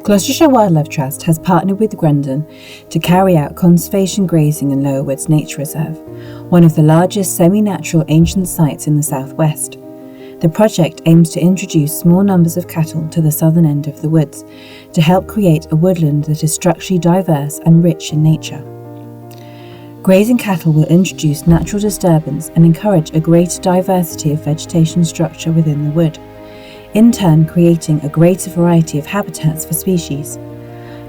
Gloucestershire Wildlife Trust has partnered with Grundon to carry out conservation grazing in Lower Woods Nature Reserve, one of the largest semi-natural ancient sites in the southwest. The project aims to introduce small numbers of cattle to the southern end of the woods to help create a woodland that is structurally diverse and rich in nature. Grazing cattle will introduce natural disturbance and encourage a greater diversity of vegetation structure within the wood, in turn creating a greater variety of habitats for species.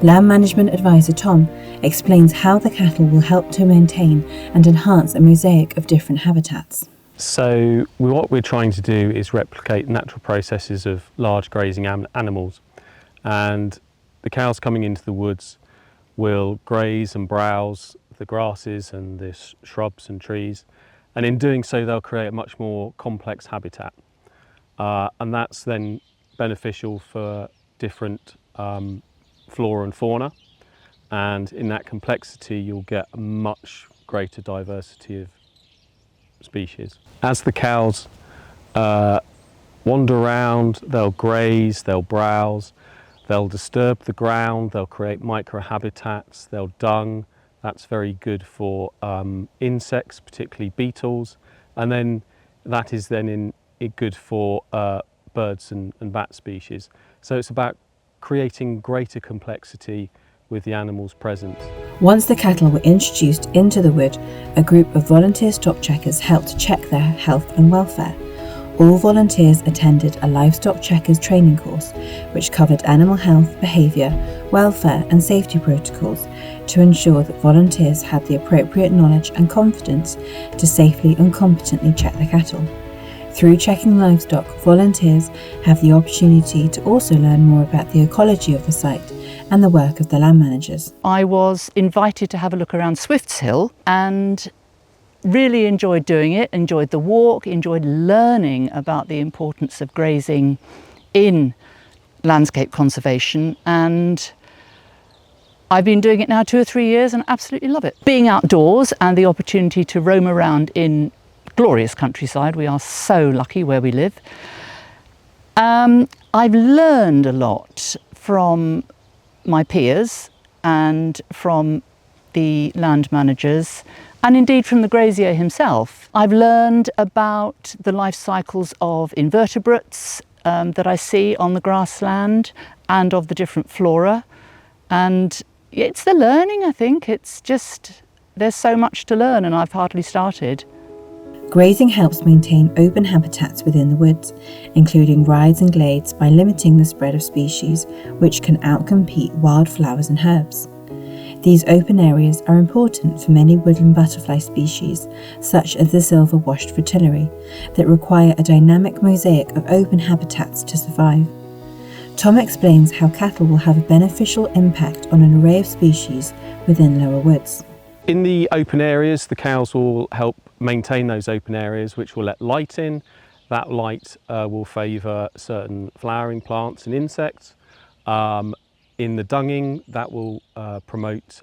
Land Management Advisor Tom explains how the cattle will help to maintain and enhance a mosaic of different habitats. So what we're trying to do is replicate natural processes of large grazing animals, and the cows coming into the woods will graze and browse the grasses and the shrubs and trees, and in doing so they'll create a much more complex habitat. And that's then beneficial for different flora and fauna, and in that complexity you'll get a much greater diversity of species. As the cows wander around, they'll graze, they'll browse, they'll disturb the ground, they'll create microhabitats, they'll dung. That's very good for insects, particularly beetles, and then that is then good for birds and bat species. So it's about creating greater complexity with the animals present. Once the cattle were introduced into the wood, a group of volunteer stock checkers helped to check their health and welfare. All volunteers attended a livestock checkers training course, which covered animal health, behaviour, welfare and safety protocols to ensure that volunteers had the appropriate knowledge and confidence to safely and competently check the cattle. Through checking livestock, volunteers have the opportunity to also learn more about the ecology of the site and the work of the land managers. I was invited to have a look around Swifts Hill and really enjoyed doing it, enjoyed the walk, enjoyed learning about the importance of grazing in landscape conservation, and I've been doing it now 2 or 3 years and absolutely love it. Being outdoors and the opportunity to roam around in glorious countryside, we are so lucky where we live. I've learned a lot from my peers and from the land managers, and indeed from the grazier himself. I've learned about the life cycles of invertebrates that I see on the grassland and of the different flora, and it's the learning, I think. It's just, there's so much to learn and I've hardly started. Grazing helps maintain open habitats within the woods, including rides and glades, by limiting the spread of species which can outcompete wildflowers and herbs. These open areas are important for many woodland butterfly species, such as the silver-washed fritillary, that require a dynamic mosaic of open habitats to survive. Tom explains how cattle will have a beneficial impact on an array of species within Lower Woods. In the open areas, the cows will help maintain those open areas, which will let light in. That light will favour certain flowering plants and insects. In the dunging, that will promote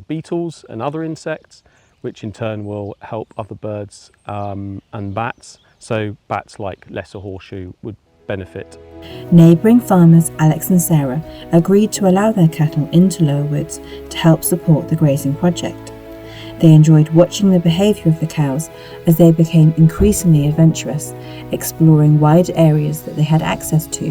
beetles and other insects, which in turn will help other birds and bats. So bats like lesser horseshoe would benefit. Neighbouring farmers Alex and Sarah agreed to allow their cattle into Lower Woods to help support the grazing project. They enjoyed watching the behaviour of the cows as they became increasingly adventurous, exploring wide areas that they had access to.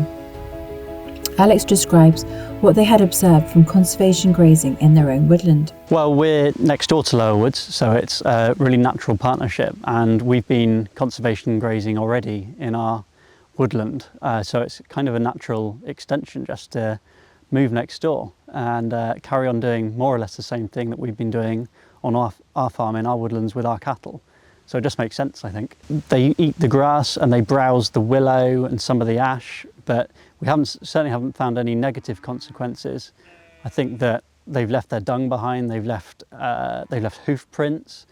Alex describes what they had observed from conservation grazing in their own woodland. Well, we're next door to Lower Woods, so it's a really natural partnership, and we've been conservation grazing already in our woodland, so it's kind of a natural extension just to move next door and carry on doing more or less the same thing that we've been doing on our farm in our woodlands with our cattle. So it just makes sense, I think. They eat the grass and they browse the willow and some of the ash, but we certainly haven't found any negative consequences. I think that they've left their dung behind, they've left hoof prints,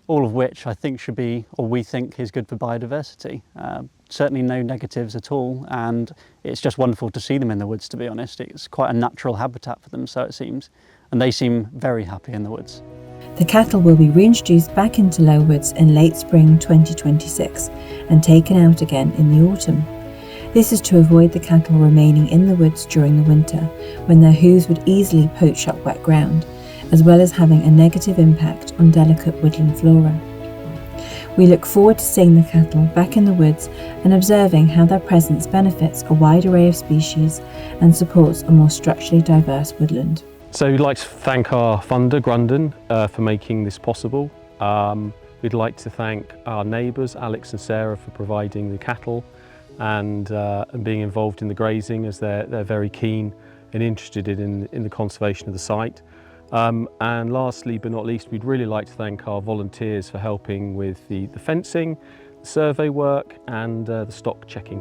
all of which I think should be, or we think is good for biodiversity. Certainly no negatives at all, and it's just wonderful to see them in the woods, to be honest. It's quite a natural habitat for them, so it seems, and they seem very happy in the woods. The cattle will be reintroduced back into Lower Woods in late spring 2026 and taken out again in the autumn. This is to avoid the cattle remaining in the woods during the winter, when their hooves would easily poach up wet ground, as well as having a negative impact on delicate woodland flora. We look forward to seeing the cattle back in the woods and observing how their presence benefits a wide array of species and supports a more structurally diverse woodland. So we'd like to thank our funder, Grundon, for making this possible. We'd like to thank our neighbours, Alex and Sarah, for providing the cattle and being involved in the grazing, as they're very keen and interested in the conservation of the site. And lastly but not least, we'd really like to thank our volunteers for helping with the fencing, the survey work and the stock checking.